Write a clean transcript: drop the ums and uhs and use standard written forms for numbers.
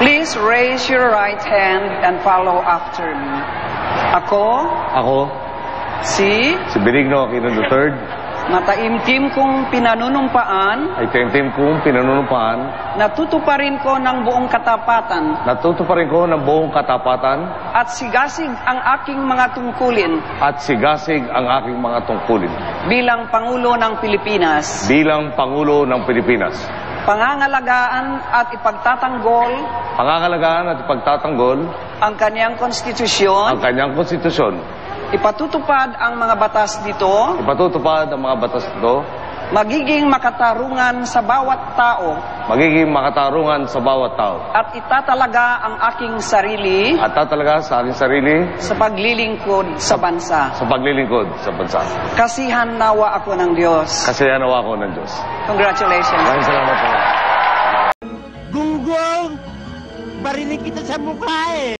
Please raise your right hand and follow after me. Ako, Si Benigno Aquino III, mataimtim kong pinanunumpaan, ay taimtim kong pinanunumpaan, natutuparin ko ng buong katapatan natutuparin ko ng buong katapatan at sigasig ang aking mga tungkulin at sigasig ang aking mga tungkulin bilang Pangulo ng Pilipinas, bilang Pangulo ng Pilipinas. pangangalagaan at ipagtatanggol Pangangalagaan at ipagtatanggol ang kanyang ang konstitusyon, kanyang konstitusyon, ipatutupad ang mga batas dito, ipatutupad ang mga batas nito, magiging makatarungan sa bawat tao magiging makatarungan sa bawat tao, at itatalaga ang aking sarili at tatalaga sa aking sarili sa paglilingkod sa bansa. sa paglilingkod sa bansa. Kasihan nawa ako ng Diyos. Kasiyahan nawa ako ng Diyos. Congratulations. Maraming salamat po. Gunggong! Barinig kita sa mukha eh!